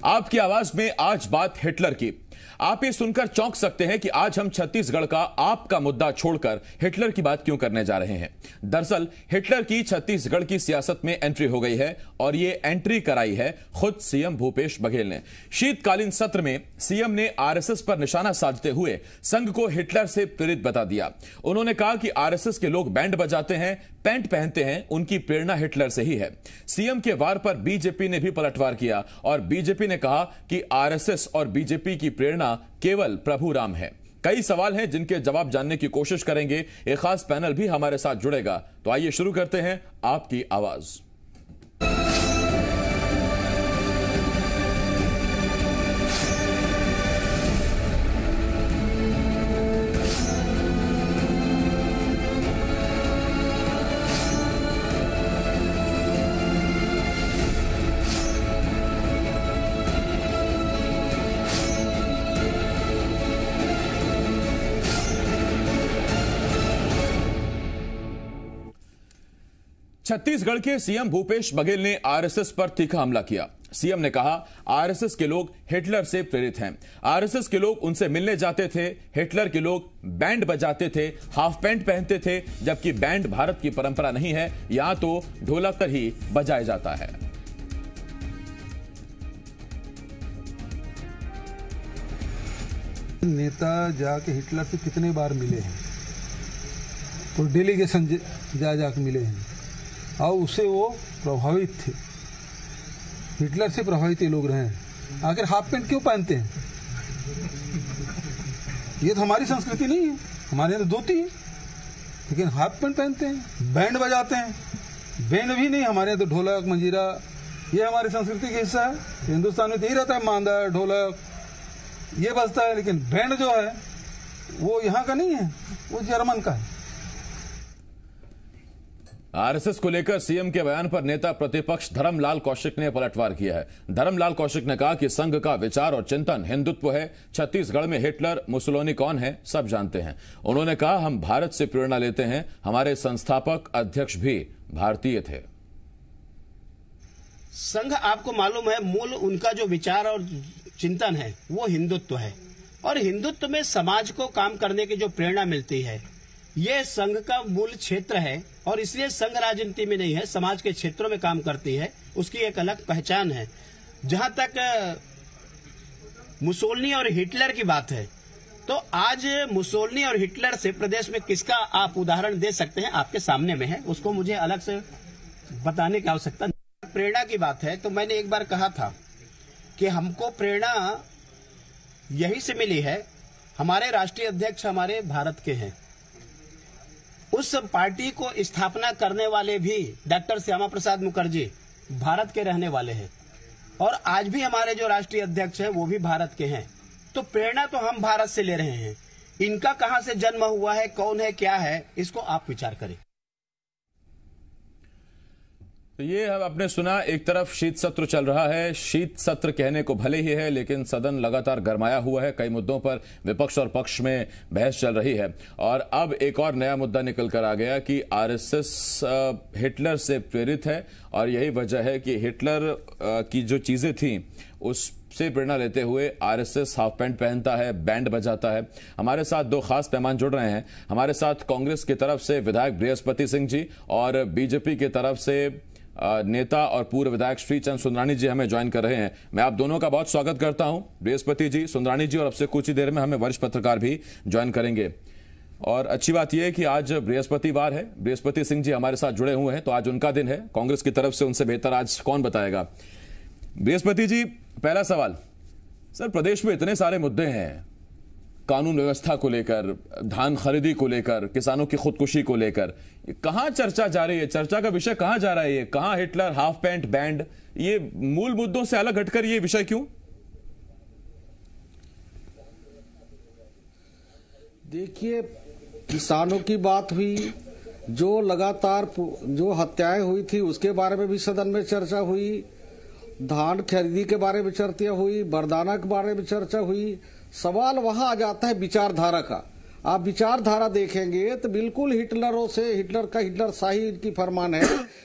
आपकी आवाज में आज बात हिटलर की। आप ये सुनकर चौंक सकते हैं कि आज हम छत्तीसगढ़ का आपका मुद्दा छोड़कर हिटलर की बात क्यों करने जा रहे हैं। दरअसल हिटलर की छत्तीसगढ़ की सियासत में एंट्री हो गई है और ये एंट्री कराई है खुद सीएम भूपेश बघेल ने। शीतकालीन सत्र में सीएम ने आरएसएस पर निशाना साधते हुए संघ को हिटलर से प्रेरित बता दिया। उन्होंने कहा कि आरएसएस के लोग बैंड बजाते हैं, पैंट पहनते हैं, उनकी प्रेरणा हिटलर से ही है। सीएम के वार पर बीजेपी ने भी पलटवार किया और बीजेपी ने कहा कि आरएसएस और बीजेपी की प्रेरणा केवल प्रभु राम है। कई सवाल हैं जिनके जवाब जानने की कोशिश करेंगे। एक खास पैनल भी हमारे साथ जुड़ेगा। तो आइए शुरू करते हैं आपकी आवाज। छत्तीसगढ़ के सीएम भूपेश बघेल ने आरएसएस पर तीखा हमला किया। सीएम ने कहा आरएसएस के लोग हिटलर से प्रेरित हैं। आरएसएस के लोग उनसे मिलने जाते थे। हिटलर के लोग बैंड बजाते थे, हाफ पैंट पहनते थे, जबकि बैंड भारत की परंपरा नहीं है, यहां तो ढोलक पर ही बजाया जाता है। नेता जाके हिटलर से कितने बार मिले हैं और डेलीगेशन जाके मिले हैं और उससे वो प्रभावित थे। हिटलर से प्रभावित ये लोग रहे हैं। आखिर हाफ पैंट क्यों पहनते हैं? ये तो हमारी संस्कृति नहीं है। हमारे यहाँ तो धोती है, लेकिन हाफ पैंट पहनते हैं, बैंड बजाते हैं। बैंड भी नहीं, हमारे यहाँ तो ढोलक मंजीरा, ये हमारी संस्कृति का हिस्सा है। हिंदुस्तान में तो यही रहता है, मांदा ढोलक ये बजता है, लेकिन बैंड जो है वो यहाँ का नहीं है, वो जर्मन का है। आरएसएस को लेकर सीएम के बयान पर नेता प्रतिपक्ष धर्मलाल कौशिक ने पलटवार किया है। धर्मलाल कौशिक ने कहा कि संघ का विचार और चिंतन हिंदुत्व है। छत्तीसगढ़ में हिटलर मुसोलिनी कौन है सब जानते हैं। उन्होंने कहा हम भारत से प्रेरणा लेते हैं, हमारे संस्थापक अध्यक्ष भी भारतीय थे। संघ आपको मालूम है मूल उनका जो विचार और चिंतन है वो हिंदुत्व है और हिंदुत्व में समाज को काम करने की जो प्रेरणा मिलती है ये संघ का मूल क्षेत्र है और इसलिए संघ राजनीति में नहीं है, समाज के क्षेत्रों में काम करती है। उसकी एक अलग पहचान है। जहां तक मुसोलिनी और हिटलर की बात है तो आज मुसोलिनी और हिटलर से प्रदेश में किसका आप उदाहरण दे सकते हैं आपके सामने में है, उसको मुझे अलग से बताने की आवश्यकता नहीं। प्रेरणा की बात है तो मैंने एक बार कहा था कि हमको प्रेरणा यही से मिली है। हमारे राष्ट्रीय अध्यक्ष हमारे भारत के हैं। उस पार्टी को स्थापना करने वाले भी डॉक्टर श्यामा प्रसाद मुखर्जी भारत के रहने वाले हैं और आज भी हमारे जो राष्ट्रीय अध्यक्ष हैं वो भी भारत के हैं। तो प्रेरणा तो हम भारत से ले रहे हैं। इनका कहां से जन्म हुआ है, कौन है, क्या है, इसको आप विचार करें। तो ये आपने सुना, एक तरफ शीत सत्र चल रहा है। शीत सत्र कहने को भले ही है, लेकिन सदन लगातार गरमाया हुआ है। कई मुद्दों पर विपक्ष और पक्ष में बहस चल रही है और अब एक और नया मुद्दा निकल कर आ गया कि आरएसएस हिटलर से प्रेरित है और यही वजह है कि हिटलर की जो चीजें थी उससे प्रेरणा लेते हुए आरएसएस हाफ पैंट पहनता है, बैंड बजाता है। हमारे साथ दो खास मेहमान जुड़ रहे हैं। हमारे साथ कांग्रेस की तरफ से विधायक बृहस्पति सिंह जी और बीजेपी की तरफ से नेता और पूर्व विधायक श्रीचंद सुंदरानी जी हमें ज्वाइन कर रहे हैं। मैं आप दोनों का बहुत स्वागत करता हूं, बृहस्पति जी, सुंदरानी जी, और अब से कुछ ही देर में हमें वरिष्ठ पत्रकार भी ज्वाइन करेंगे। और अच्छी बात यह है कि आज बृहस्पतिवार है, बृहस्पति सिंह जी हमारे साथ जुड़े हुए हैं तो आज उनका दिन है। कांग्रेस की तरफ से उनसे बेहतर आज कौन बताएगा। बृहस्पति जी, पहला सवाल सर, प्रदेश में इतने सारे मुद्दे हैं, कानून व्यवस्था को लेकर, धान खरीदी को लेकर, किसानों की खुदकुशी को लेकर, कहां चर्चा जा रही है? चर्चा का विषय कहां जा रहा है? ये कहां हिटलर, हाफ पैंट, बैंड, ये मूल मुद्दों से अलग हटकर ये विषय क्यों? देखिए, किसानों की बात हुई, जो लगातार जो हत्याएं हुई थी उसके बारे में भी सदन में चर्चा हुई, धान खरीदी के बारे में चर्चा हुई, बरदाना के बारे में चर्चा हुई। सवाल वहां आ जाता है विचारधारा का। आप विचारधारा देखेंगे तो बिल्कुल हिटलरों से, हिटलर शाही इनकी फरमान है।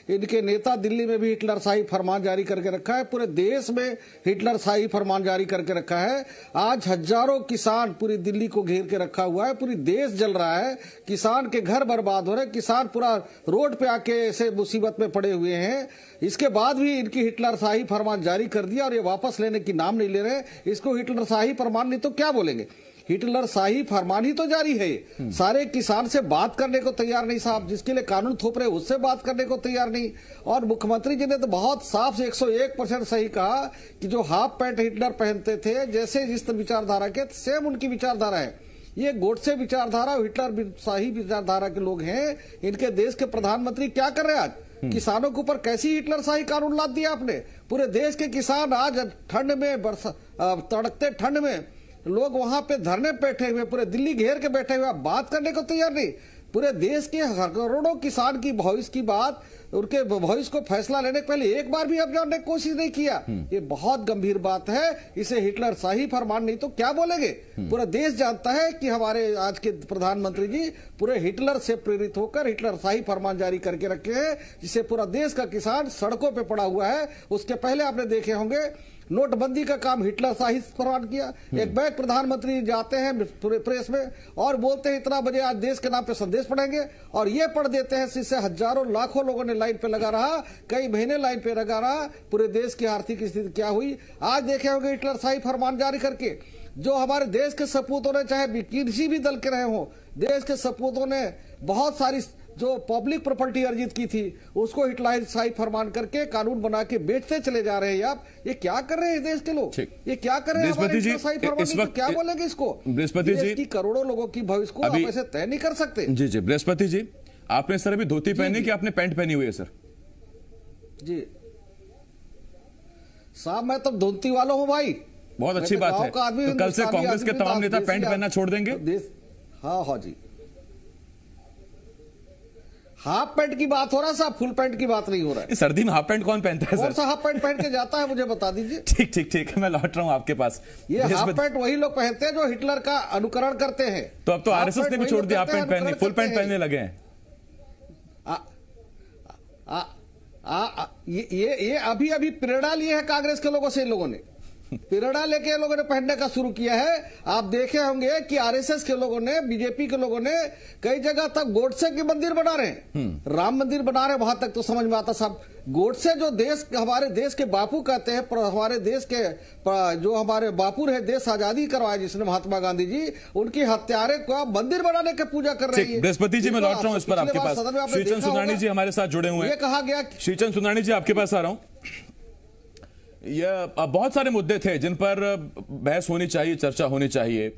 इनके नेता दिल्ली में भी हिटलर शाही फरमान जारी करके रखा है, पूरे देश में हिटलर शाही फरमान जारी करके रखा है। आज हजारों किसान पूरी दिल्ली को घेर के रखा हुआ है, पूरी देश जल रहा है, किसान के घर बर्बाद हो रहे, किसान पूरा रोड पे आके ऐसे मुसीबत में पड़े हुए हैं। इसके बाद भी इनकी हिटलर शाही फरमान जारी कर दिया और ये वापस लेने की नाम नहीं ले रहे। इसको हिटलर शाही फरमान नहीं तो क्या बोलेंगे, हिटलर शाही फरमान ही तो जारी है। सारे किसान से बात करने को तैयार नहीं साहब, जिसके लिए कानून थोप रहे उससे बात करने को तैयार नहीं। और मुख्यमंत्री जी ने तो बहुत साफ से 101% सही कहा कि जो हाफ पैंट हिटलर पहनते थे, जैसे जिस विचारधारा के सेम उनकी विचारधारा है। ये गोडसे विचारधारा, हिटलर शाही विचारधारा के लोग हैं। इनके देश के प्रधानमंत्री क्या कर रहे हैं आज? किसानों के ऊपर कैसी हिटलर शाही कानून लाद दिया आपने। पूरे देश के किसान आज ठंड में, तड़कते ठंड में लोग वहां पे धरने बैठे हुए, पूरे दिल्ली घेर के बैठे हुए, बात करने को तैयार नहीं। पूरे देश के करोड़ों किसान की भविष्य की बात, उनके भविष्य को फैसला लेने के पहले एक बार भी अब जानने की कोशिश नहीं किया। ये बहुत गंभीर बात है। इसे हिटलर शाही फरमान नहीं तो क्या बोलेंगे। पूरा देश जानता है कि हमारे आज के प्रधानमंत्री जी पूरे हिटलर से प्रेरित होकर हिटलर शाही फरमान जारी करके रखे हैं, जिससे पूरा देश का किसान सड़कों पे पड़ा हुआ है। उसके पहले आपने देखे होंगे नोटबंदी का काम हिटलर शाही फरमान किया। एक बैग प्रधानमंत्री जाते हैं प्रेस में और बोलते हैं इतना बजे आज देश के नाम पे संदेश पढ़ेंगे, और ये पढ़ देते हैं। इससे हजारों लाखों लोगों ने लाइन पे लगा रहा, कई महीने लाइन पे लगा रहा। पूरे देश की आर्थिक स्थिति क्या हुई आज देखे होंगे हिटलर शाही फरमान जारी करके। जो हमारे देश के सपूतों ने, चाहे किसी भी दल के रहे हो, देश के सपूतों ने बहुत सारी जो पब्लिक प्रॉपर्टी अर्जित की थी उसको हिटलर शाही फरमान करके कानून बना के बेचते चले जा रहे हैं। आप ये क्या कर रहे हैं देश के लोग, ये क्या कर रहे हैं हमारे हिटलर शाही फरमान, तो क्या बोलेंगे इसको। बृहस्पति जी की करोड़ों लोगों की भविष्य को आप ऐसे तय नहीं कर सकते। जी जी बृहस्पति जी, आपने सर अभी धोती पहनी कि आपने पैंट पहनी हुई है? सर जी साहब मैं तो धोती वाला हूँ भाई। बहुत अच्छी बात है। तो कल से कांग्रेस के तमाम नेता पैंट पहनना छोड़ देंगे? हाँ जी, हाफ पैंट की बात हो रहा है साहब, फुल पैंट की बात नहीं हो रहा है। सर्दी में हाफ पैंट कौन पहनता है सर? कौन सा हाफ पैंट पहन के जाता है मुझे बता दीजिए। ठीक ठीक ठीक, मैं लौट रहा हूं आपके पास। ये हाफ पैंट वही लोग पहनते हैं जो हिटलर का अनुकरण करते हैं। तो अब तो आरएसएस ने भी छोड़ दिया हाफ पैंट पहनने, फुल पैंट पहनने लगे हैं। ये अभी प्रेरणा लिए है कांग्रेस के लोगों से, इन लोगों ने प्रेरणा लेके लोगों ने पहनने का शुरू किया है। आप देखे होंगे कि आरएसएस के लोगों ने, बीजेपी के लोगों ने कई जगह तक गोडसे के मंदिर बना रहे हैं, राम मंदिर बना रहे हैं। वहां तक तो समझ में आता साहब। गोडसे जो देश, हमारे देश के बापू कहते हैं, हमारे देश के जो हमारे बापू है, देश आजादी करवाया जिसने, महात्मा गांधी जी, उनकी हत्यारे को मंदिर बनाने की पूजा कर रहे हैं। बृहस्पति जी मैं लौट रहा हूं इस पर आपके पास। श्रीचंद सुंदरानी जी हमारे साथ जुड़े हुए हैं। ये कहा गया, श्रीचंद सुंदरानी जी आपके पास आ रहा हूं। यह बहुत सारे मुद्दे थे जिन पर बहस होनी चाहिए, चर्चा होनी चाहिए।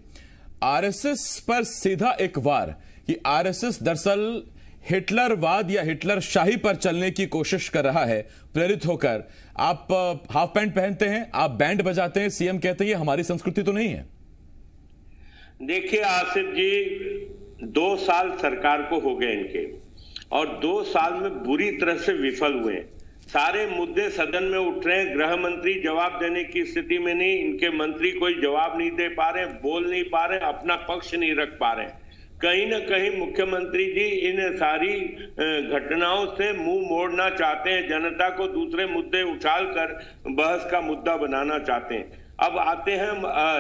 आरएसएस पर सीधा एक वार कि आरएसएस दरअसल हिटलरवाद या हिटलर शाही पर चलने की कोशिश कर रहा है प्रेरित होकर। आप हाफ पैंट पहनते हैं, आप बैंड बजाते हैं, सीएम कहते हैं ये हमारी संस्कृति तो नहीं है। देखिए आसिफ जी, 2 साल सरकार को हो गए इनके, और 2 साल में बुरी तरह से विफल हुए। सारे मुद्दे सदन में उठ रहे हैं, गृह मंत्री जवाब देने की स्थिति में नहीं, इनके मंत्री कोई जवाब नहीं दे पा रहे, बोल नहीं पा रहे, अपना पक्ष नहीं रख पा रहे। कहीं ना कहीं मुख्यमंत्री जी इन सारी घटनाओं से मुंह मोड़ना चाहते हैं, जनता को दूसरे मुद्दे उछालकर बहस का मुद्दा बनाना चाहते हैं। अब आते हैं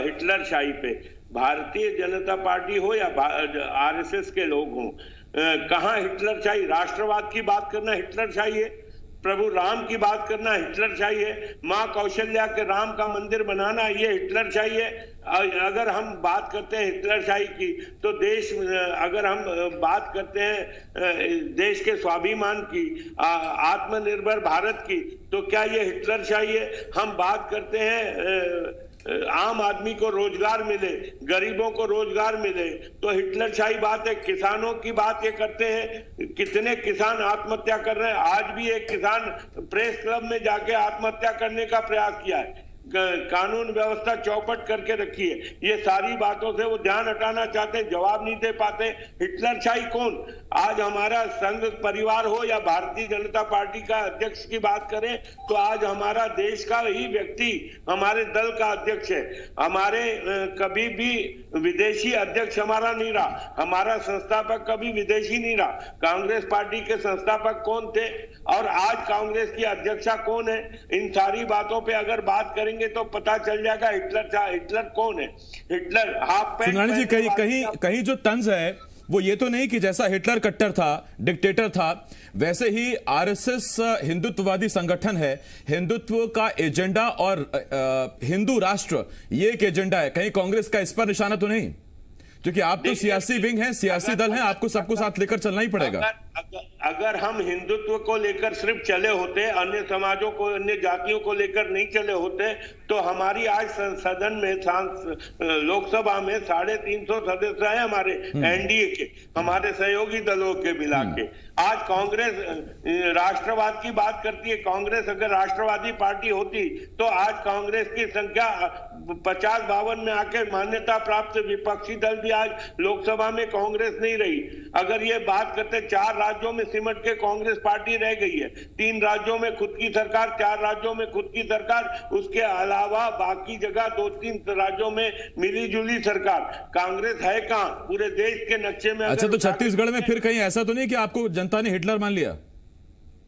हिटलर शाही पे। भारतीय जनता पार्टी हो या आरएसएस के लोग हों, कहाँ हिटलर शाही? राष्ट्रवाद की बात करना हिटलर शाही है, प्रभु राम की बात करना हिटलर चाहिए, माँ कौशल्या के राम का मंदिर बनाना ये हिटलर चाहिए। अगर हम बात करते हैं हिटलर शाही की, तो देश, अगर हम बात करते हैं देश के स्वाभिमान की, आत्मनिर्भर भारत की, तो क्या ये हिटलर शाही है? हम बात करते हैं आम आदमी को रोजगार मिले, गरीबों को रोजगार मिले, तो हिटलर शाही बात है। किसानों की बात ये करते हैं, कितने किसान आत्महत्या कर रहे हैं। आज भी एक किसान प्रेस क्लब में जाके आत्महत्या करने का प्रयास किया है। कानून व्यवस्था चौपट करके रखी है। ये सारी बातों से वो ध्यान हटाना चाहते, जवाब नहीं दे पाते। हिटलरशाही कौन? आज हमारा संघ परिवार हो या भारतीय जनता पार्टी का अध्यक्ष की बात करें तो आज हमारा देश का ही व्यक्ति हमारे दल का अध्यक्ष है। हमारे कभी भी विदेशी अध्यक्ष हमारा नहीं रहा, हमारा संस्थापक कभी विदेशी नहीं रहा। कांग्रेस पार्टी के संस्थापक कौन थे और आज कांग्रेस की अध्यक्षा कौन है? इन सारी बातों पे अगर बात करेंगे तो पता चल जाएगा हिटलर कौन है। Hitler half pant. सुनानी जी, कहीं जो तंज है वो ये तो नहीं कि जैसा हिटलर कट्टर था, डिक्टेटर था, वैसे ही आरएसएस हिंदुत्ववादी संगठन है। हिंदुत्व का एजेंडा और हिंदू राष्ट्र ये एक एजेंडा है। कहीं कांग्रेस का इस पर निशाना तो नहीं? क्योंकि आप तो सियासी विंग हैं, सियासी दल हैं, आपको सबको साथ लेकर चलना ही पड़ेगा। अगर हम हिंदुत्व को लेकर सिर्फ चले होते, अन्य समाजों को, अन्य जातियों को लेकर नहीं चले होते, तो हमारी आज सदन में, लोकसभा में 350 सदस्य हैं हमारे एनडीए के, हमारे सहयोगी दलों के मिला के। आज कांग्रेस राष्ट्रवाद की बात करती है। कांग्रेस अगर राष्ट्रवादी पार्टी होती तो आज कांग्रेस की संख्या 50-52 में आके मान्यता प्राप्त विपक्षी दल भी आज लोकसभा में कांग्रेस नहीं रही। अगर ये बात करते 4 राज्यों में सिमट के कांग्रेस पार्टी रह गई है, 3 राज्यों में खुद की सरकार, 4 राज्यों में खुद की सरकार, उसके अलावा बाकी जगह 2-3 राज्यों में मिली जुली सरकार। कांग्रेस है कहां पूरे देश के नक्शे में? अच्छा, तो छत्तीसगढ़ में फिर कहीं ऐसा तो नहीं कि आपको जनता ने हिटलर मान लिया?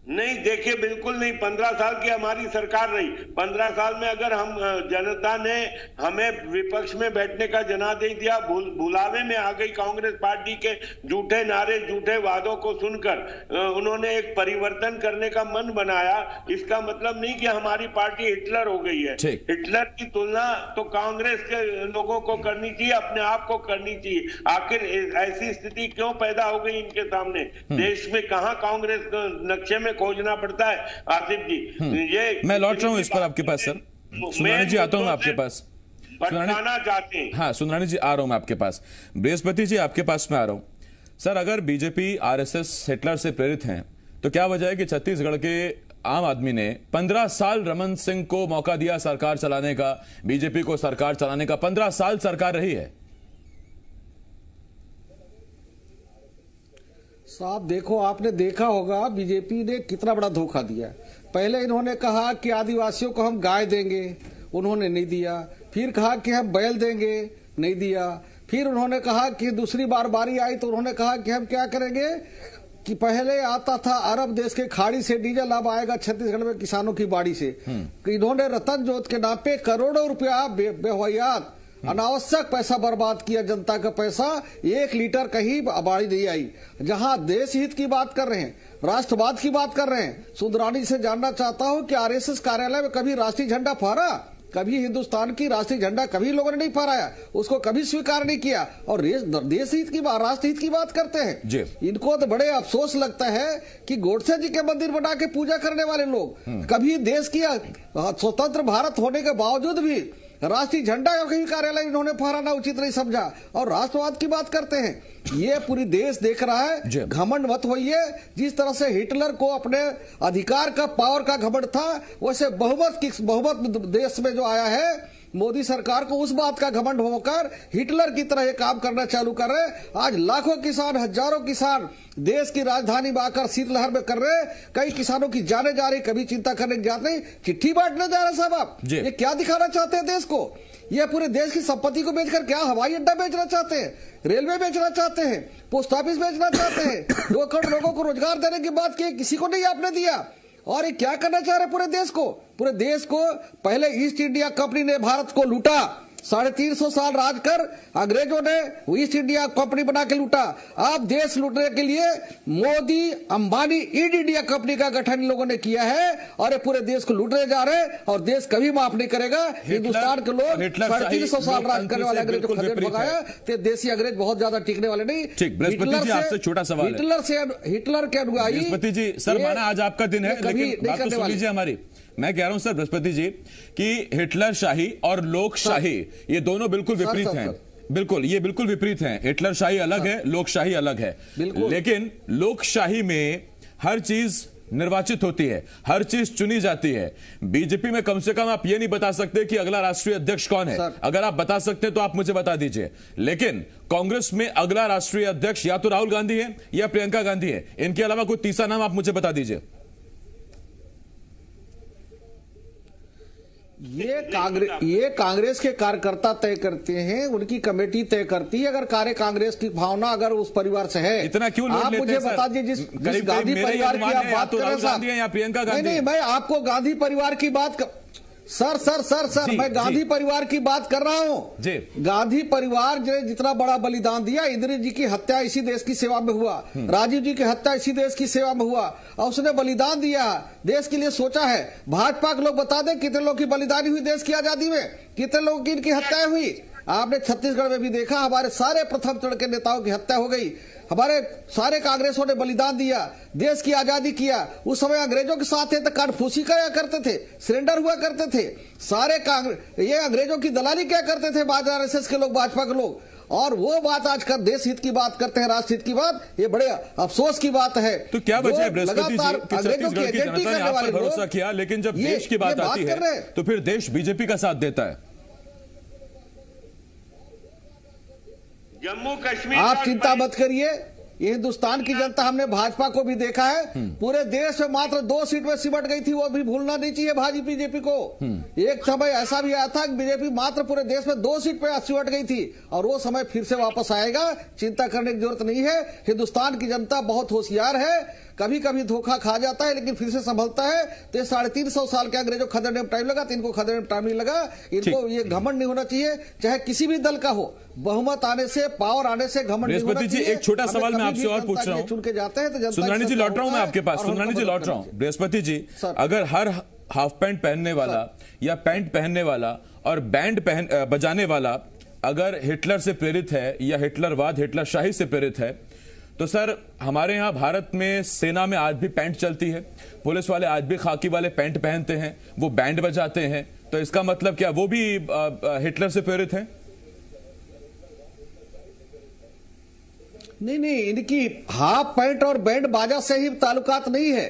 नहीं, देखिए बिल्कुल नहीं। 15 साल की हमारी सरकार रही। 15 साल में अगर हम जनता ने हमें विपक्ष में बैठने का जनादेश दिया, बुलावे में आ गई कांग्रेस पार्टी के झूठे नारे, झूठे वादों को सुनकर उन्होंने एक परिवर्तन करने का मन बनाया। इसका मतलब नहीं कि हमारी पार्टी हिटलर हो गई है। हिटलर की तुलना तो कांग्रेस के लोगों को करनी चाहिए, अपने आप को करनी चाहिए। आखिर ऐसी स्थिति क्यों पैदा हो गई इनके सामने? देश में कहां कांग्रेस नक्शे में खोजना पड़ता है? आसिफ जी, ये मैं लौट रहा हूं इस पर आपके पास सर। सुनानी जी, आता हूं मैं आपके पास। भटकाना चाहते हैं। हाँ, सुनानी जी, आ रहा हूं मैं आपके पास। बृहस्पति जी, आपके पास में आ रहा हूं। सर, अगर बीजेपी आरएसएस हिटलर से प्रेरित हैं तो क्या वजह है कि छत्तीसगढ़ के आम आदमी ने 15 साल रमन सिंह को मौका दिया सरकार चलाने का, बीजेपी को सरकार चलाने का? 15 साल सरकार रही है। साहब देखो, आपने देखा होगा बीजेपी ने कितना बड़ा धोखा दिया। पहले इन्होंने कहा कि आदिवासियों को हम गाय देंगे, उन्होंने नहीं दिया। फिर कहा कि हम बैल देंगे, नहीं दिया। फिर उन्होंने कहा कि दूसरी बार बारी आई तो उन्होंने कहा कि हम क्या करेंगे कि पहले आता था अरब देश के खाड़ी से डीजल, अब आएगा छत्तीसगढ़ में किसानों की बाड़ी से। इन्होंने रतन जोत के नाम पे करोड़ों रुपया बेहयात अनावश्यक पैसा बर्बाद किया, जनता का पैसा। 1 लीटर कहीं बाड़ी नहीं आई। जहां देश हित की बात कर रहे हैं, राष्ट्रवाद की बात कर रहे हैं, सुंदरानी से जानना चाहता हूं कि आरएसएस कार्यालय में कभी राष्ट्रीय झंडा फहरा? कभी हिंदुस्तान की राष्ट्रीय झंडा कभी लोगों ने नहीं फहराया, उसको कभी स्वीकार नहीं किया। और देश हित की बात, राष्ट्र हित की बात करते हैं। इनको तो बड़े अफसोस लगता है कि गोडसे जी के मंदिर बना के पूजा करने वाले लोग कभी देश की स्वतंत्र भारत होने के बावजूद भी राष्ट्रीय झंडा का कहीं कार्यालय इन्होंने फहराना उचित नहीं समझा और राष्ट्रवाद की बात करते हैं। ये पूरी देश देख रहा है। घमंड मत होइए। जिस तरह से हिटलर को अपने अधिकार का, पावर का घमंड था, वैसे बहुमत देश में जो आया है मोदी सरकार को, उस बात का घमंड होकर हिटलर की तरह ये काम करना चालू कर रहे। आज लाखों किसान, हजारों किसान देश की राजधानी में आकर शीतलहर में कर रहे। कई किसानों की जाने जा रही, कभी चिंता करने की जात नहीं, चिट्ठी बांटने जा रहे साहब। आप ये क्या दिखाना चाहते हैं देश को? ये पूरे देश की संपत्ति को बेचकर क्या हवाई अड्डा बेचना चाहते हैं, रेलवे बेचना चाहते हैं, पोस्ट ऑफिस बेचना चाहते हैं? 2 करोड़ लोगों को रोजगार देने की बात की, किसी को नहीं आपने दिया। और ये क्या करना चाह रहे पूरे देश को? पूरे देश को पहले ईस्ट इंडिया कंपनी ने भारत को लूटा, 350 साल राज कर अंग्रेजों ने ईस्ट इंडिया कंपनी बना के लूटा। अब देश लूटने के लिए Modi, Ambani, east India company का गठन इन लोगों ने किया है और ये पूरे देश को लूटने जा रहे हैं और देश कभी माफ नहीं करेगा। हिंदुस्तान के लोग 350 साल राज करने वाले अंग्रेज को खदेड़ भगाया, तो देसी अंग्रेज बहुत ज्यादा टिकने वाले नहीं। हिटलर के अनुयायी। बृहस्पति जी, सर माना आज आपका दिन है, लेकिन बात तो सुन लीजिए हमारी। मैं कह रहा हूं सर बृहस्पति जी कि हिटलर शाही और लोकशाही ये दोनों बिल्कुल विपरीत हैं। बिल्कुल, ये बिल्कुल विपरीत हैं। हिटलर शाही अलग है, लोकशाही अलग है। लेकिन लोकशाही में हर चीज निर्वाचित होती है, हर चीज चुनी जाती है। बीजेपी में कम से कम आप ये नहीं बता सकते कि अगला राष्ट्रीय अध्यक्ष कौन है। अगर आप बता सकते हैं तो आप मुझे बता दीजिए। लेकिन कांग्रेस में अगला राष्ट्रीय अध्यक्ष या तो राहुल गांधी है या प्रियंका गांधी है, इनके अलावा कोई तीसरा नाम आप मुझे बता दीजिए। ये कांग्रेस के कार्यकर्ता तय करते हैं, उनकी कमेटी तय करती है। अगर कार्य कांग्रेस की भावना अगर उस परिवार से है, इतना क्यों लोग आप मुझे बता दीजिए। जिस गांधी परिवार की आप बात कर रहे हैं, या प्रियंका गांधी? नहीं, मैं आपको गांधी परिवार की बात सर मैं गांधी परिवार की बात कर रहा हूं। गांधी परिवार जो जितना बड़ा बलिदान दिया, इंदिरा जी की हत्या इसी देश की सेवा में हुआ, राजीव जी की हत्या इसी देश की सेवा में हुआ, और उसने बलिदान दिया, देश के लिए सोचा है। भाजपा के लोग बता दें कितने लोग की बलिदानी हुई देश की आजादी में, कितने लोगों की इनकी हत्याएं हुई। आपने छत्तीसगढ़ में भी देखा, हमारे सारे प्रथम चरण के नेताओं की हत्या हो गई। हमारे सारे कांग्रेसों ने बलिदान दिया, देश की आजादी किया। उस समय अंग्रेजों के साथ थे तो कानफूसी क्या करते थे, सरेंडर हुआ करते थे। सारे ये अंग्रेजों की दलाली क्या करते थे आरएसएस के लोग, भाजपा के लोग। और वो बात आज कर देश हित की बात करते हैं, राष्ट्र हित की बात, ये बड़े अफसोस की बात है। तो क्या वजह है बृहस्पति जी कि छत्तीसगढ़ की जनता ने आप पर भरोसा किया, लेकिन जब देश की बात आती है तो फिर देश बीजेपी का साथ देता है? जम्मू कश्मीर, आप चिंता मत करिए, ये हिंदुस्तान की जनता, हमने भाजपा को भी देखा है, पूरे देश में मात्र 2 सीट में सिमट गई थी, वो भी भूलना नहीं चाहिए बीजेपी को। एक समय ऐसा भी आया था कि बीजेपी मात्र पूरे देश में 2 सीट पे सिमट गई थी, और वो समय फिर से वापस आएगा, चिंता करने की जरूरत नहीं है। हिंदुस्तान की जनता बहुत होशियार है, कभी कभी धोखा खा जाता है लेकिन फिर से संभलता है। तो 350 साल के अंग्रेजों खदेड़ने में टाइम लगा, तो इनको खदेड़ने में टाइम नहीं लगा। इनको ये घमंड नहीं होना चाहिए, चाहे किसी भी दल का हो। बहुमत आने से, पावर आने से घमंड नहीं होना चाहिए। एक छोटा सवाल मैं आपसे और पूछ रहा हूं, चुन के जाते हैं तो जनता। सुंदरानी जी लौट रहा हूं मैं आपके पास, सुंदरानी जी लौट रहा हूं। बृहस्पति जी, अगर हर हाफ पैंट पहनने वाला या पैंट पहनने वाला और बैंड बजाने वाला अगर हिटलर से प्रेरित है या हिटलरवाद, हिटलरशाही से प्रेरित है, तो सर हमारे यहां भारत में सेना में आज भी पैंट चलती है, पुलिस वाले आज भी खाकी वाले पैंट पहनते हैं, वो बैंड बजाते हैं, तो इसका मतलब क्या वो भी हिटलर से प्रेरित है? नहीं, इनकी हाफ पैंट और बैंड बाजा से ही ताल्लुकात नहीं है।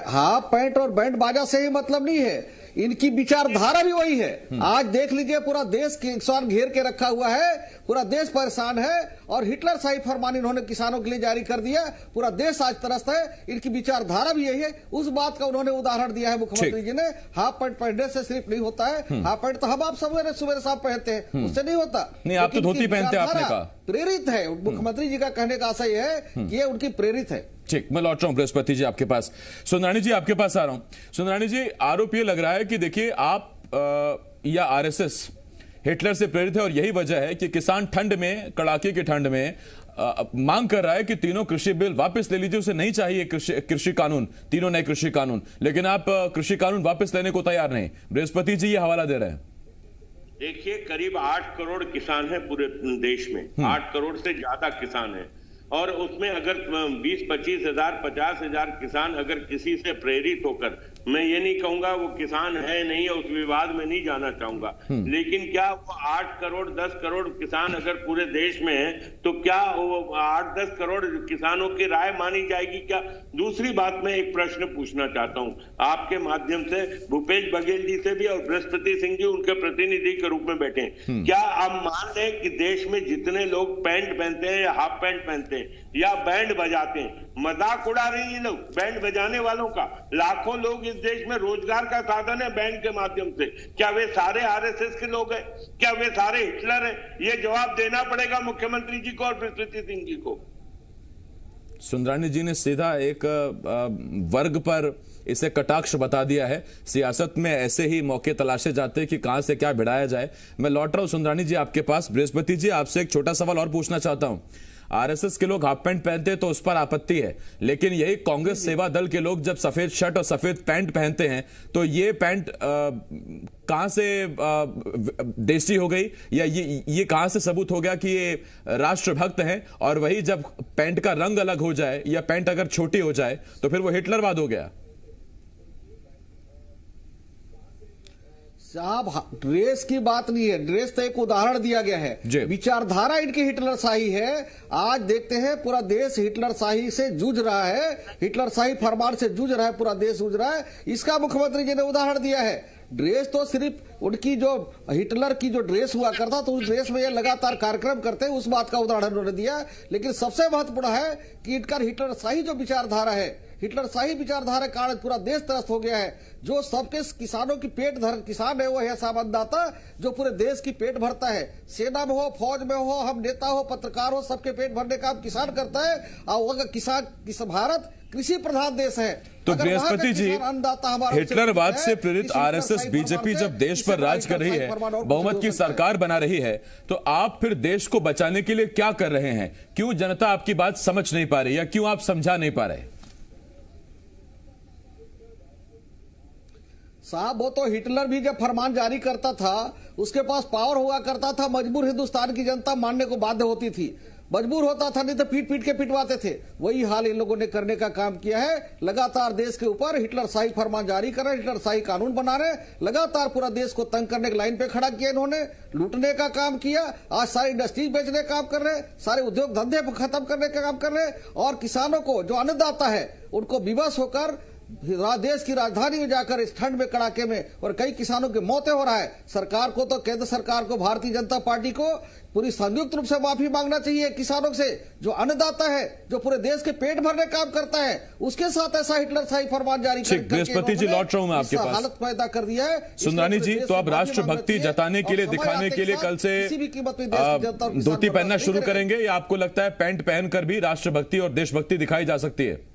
हाफ पैंट और बैंड बाजा से ही मतलब नहीं है, इनकी विचारधारा भी वही है। आज देख लीजिए, पूरा देश किसान घेर के रखा हुआ है, पूरा देश परेशान है, और हिटलर शाही फरमान इन्होंने किसानों के लिए जारी कर दिया। पूरा देश आज त्रस्त है, इनकी विचारधारा भी यही है। उस बात का उन्होंने उदाहरण दिया है मुख्यमंत्री जी ने। हाफ पैंट पहनने से सिर्फ नहीं होता है, हाफ पैंट तो हम आप सवेरे साफ पहनते हैं, उससे नहीं होता। नहीं, आप तो धोती पहनते हैं, आपने कहा प्रेरित है। मुख्यमंत्री जी का कहने का आशय है कि ये उनकी प्रेरित है। ठीक, मैं लौट रहा हूं बृहस्पति जी आपके पास। सुंदरानी जी आपके पास आ रहा हूं। सुंदरानी जी, आरोप ये लग रहा है कि देखिए आप या आरएसएस हिटलर से प्रेरित है, और यही वजह है कि किसान ठंड में, कड़ाके की ठंड में मांग कर रहा है कि तीनों कृषि बिल वापस ले लीजिए, उसे नहीं चाहिए कृषि कानून, तीनों नए कृषि कानून, लेकिन आप कृषि कानून वापस लेने को तैयार नहीं। बृहस्पति जी ये हवाला दे रहे हैं। देखिए, करीब 8 करोड़ किसान है पूरे देश में, 8 करोड़ से ज्यादा किसान है, और उसमें अगर 20-25 हजार 50 हजार किसान अगर किसी से प्रेरित होकर, मैं ये नहीं कहूंगा वो किसान है नहीं है, उस विवाद में नहीं जाना चाहूंगा, लेकिन क्या वो 8 करोड़ 10 करोड़ किसान अगर पूरे देश में है, तो क्या वो 8-10 करोड़ किसानों की राय मानी जाएगी क्या? दूसरी बात, मैं एक प्रश्न पूछना चाहता हूं आपके माध्यम से, भूपेश बघेल जी से भी, और बृहस्पति सिंह जी उनके प्रतिनिधि के रूप में बैठे हैं। क्या आप मान लें कि देश में जितने लोग पैंट पहनते हैं या हाफ पैंट पहनते हैं या बैंड बजाते हैं, मजाक उड़ा रहे हैं लोग बैंड बजाने वालों का? लाखों लोग इस देश में रोजगार का साधन है बैंड के माध्यम से। क्या वे सारे आरएसएस के लोग हैं? क्या वे सारे हिटलर हैं? ये जवाब देना पड़ेगा मुख्यमंत्री जी को और बृहस्पति सिंह जी को। सुंदरानी जी ने सीधा एक वर्ग पर इसे कटाक्ष बता दिया है। सियासत में ऐसे ही मौके तलाशे जाते हैं कि कहां से क्या भिड़ाया जाए। मैं लौट रहा हूं सुंदरानी जी आपके पास। बृहस्पति जी, आपसे एक छोटा सवाल और पूछना चाहता हूं। आरएसएस के लोग हाफ पैंट पहनते हैं तो उस पर आपत्ति है, लेकिन यही कांग्रेस सेवा दल के लोग जब सफेद शर्ट और सफेद पैंट पहनते हैं तो ये पैंट कहां से देशी हो गई, या ये कहां से सबूत हो गया कि ये राष्ट्रभक्त हैं? और वही जब पैंट का रंग अलग हो जाए या पैंट अगर छोटी हो जाए तो फिर वो हिटलरवाद हो गया। साहब ड्रेस की बात नहीं है, ड्रेस तो एक उदाहरण दिया गया है, विचारधारा इनकी हिटलरशाही है। आज देखते हैं पूरा देश हिटलरशाही से जूझ रहा है, हिटलरशाही फरमान से जूझ रहा है, पूरा देश जूझ रहा है। इसका मुख्यमंत्री जी ने उदाहरण दिया है। ड्रेस तो सिर्फ उनकी जो हिटलर की जो ड्रेस हुआ करता तो उस ड्रेस में ये लगातार कार्यक्रम करते हैं, उस बात का उदाहरण उन्होंने दिया। लेकिन सबसे महत्वपूर्ण है कि इनका हिटलरशाही जो विचारधारा है, हिटलरशाही विचारधारा के कारण पूरा देश त्रस्त हो गया है। जो सबके किसानों की पेट भर किसान है वो है सामंतदाता, जो पूरे देश की पेट भरता है। सेना में हो, फौज में हो, हम नेता हो, पत्रकार हो, सबके पेट भरने का काम किसान करता है। और किसान भारत कृषि प्रधान देश है। तो बृहस्पति जी, हिटलरवाद से प्रेरित आरएसएस बीजेपी जब देश पर राज कर रही है, बहुमत की सरकार बना रही है, तो आप फिर देश को बचाने के लिए क्या कर रहे हैं? क्यों जनता आपकी बात समझ नहीं पा रही या क्यों आप समझा नहीं पा रहे? साहब वो तो हिटलर भी जब फरमान जारी करता था उसके पास पावर हुआ करता था, मजबूर हिंदुस्तान की जनता मानने को बाध्य होती थी, मजबूर होता था, नहीं तो पीट पीट के पिटवाते थे। वही हाल इन लोगों ने करने का काम किया है। लगातार देश के ऊपर हिटलरशाही फरमान जारी कर रहे, हिटलरशाही कानून बना रहे, लगातार पूरा देश को तंग करने की लाइन पे खड़ा किया इन्होंने, लूटने का काम किया। आज सारी इंडस्ट्रीज बेचने का काम कर रहे, सारे उद्योग धंधे खत्म करने का काम कर रहे, और किसानों को जो अन्नदाता है उनको विवश होकर देश की राजधानी में जाकर इस ठंड में कड़ाके में, और कई किसानों की मौतें हो रहा है। सरकार को तो, केंद्र सरकार को, भारतीय जनता पार्टी को पूरी संयुक्त रूप से माफी मांगना चाहिए किसानों से। जो अन्नदाता है, जो पूरे देश के पेट भरने काम करता है, उसके साथ ऐसा हिटलरशाही फरमान जारी करके बृहस्पति जी लौट रहा हूं मैं आपके पास, हालत पैदा कर दिया है। सुंदरानी जी, तो आप राष्ट्रभक्ति जताने के लिए, दिखाने के लिए कल से धोती पहनना शुरू करेंगे या आपको लगता है पैंट पहनकर भी राष्ट्रभक्ति और देशभक्ति दिखाई जा सकती है?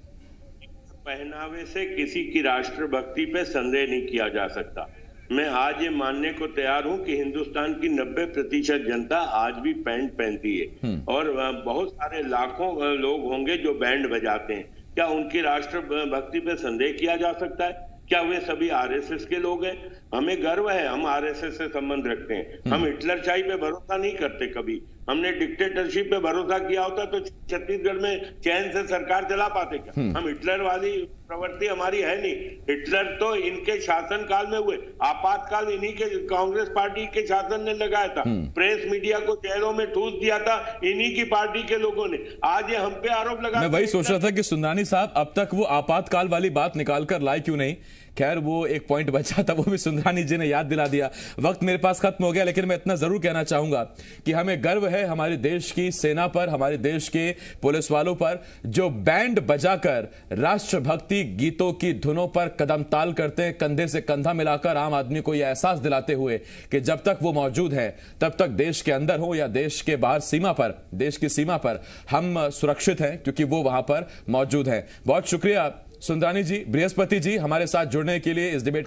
पहनावे से किसी की राष्ट्रभक्ति पे संदेह नहीं किया जा सकता। मैं आज ये मानने को तैयार हूं कि हिंदुस्तान की 90% जनता आज भी पैंट पहनती है, और बहुत सारे लाखों लोग होंगे जो बैंड बजाते हैं। क्या उनकी राष्ट्रभक्ति पे संदेह किया जा सकता है? क्या वे सभी आरएसएस के लोग हैं? हमें गर्व है, हम आरएसएस से संबंध रखते हैं। हम हिटलरशाही पे भरोसा नहीं करते कभी। हमने डिक्टेटरशिप पे भरोसा किया होता तो छत्तीसगढ़ में चैन से सरकार चला पाते क्या? हम हिटलर वाली प्रवृत्ति हमारी है नहीं। हिटलर तो इनके शासन काल में हुए, आपातकाल इन्हीं के कांग्रेस पार्टी के शासन ने लगाया था। प्रेस मीडिया को जेलों में ठूस दिया था इन्हीं की पार्टी के लोगों ने। आज ये हम पे आरोप लगा। मैं वही सोच रहा था कि सुंदरानी साहब अब तक वो आपातकाल वाली बात निकाल कर लाए क्यों नहीं। खैर वो एक पॉइंट बचा था, वो भी सुंदरानी जी ने याद दिला दिया। वक्त मेरे पास खत्म हो गया, लेकिन मैं इतना जरूर कहना चाहूंगा कि हमें गर्व है हमारे देश की सेना पर, हमारे देश के पुलिस वालों पर, जो बैंड बजाकर राष्ट्रभक्ति गीतों की धुनों पर कदम ताल करते हैं, कंधे से कंधा मिलाकर आम आदमी को यह एहसास दिलाते हुए कि जब तक वो मौजूद है तब तक देश के अंदर हो या देश के बाहर सीमा पर, देश की सीमा पर हम सुरक्षित हैं, क्योंकि वो वहां पर मौजूद हैं। बहुत शुक्रिया सुंदरानी जी, बृहस्पति जी, हमारे साथ जुड़ने के लिए इस डिबेट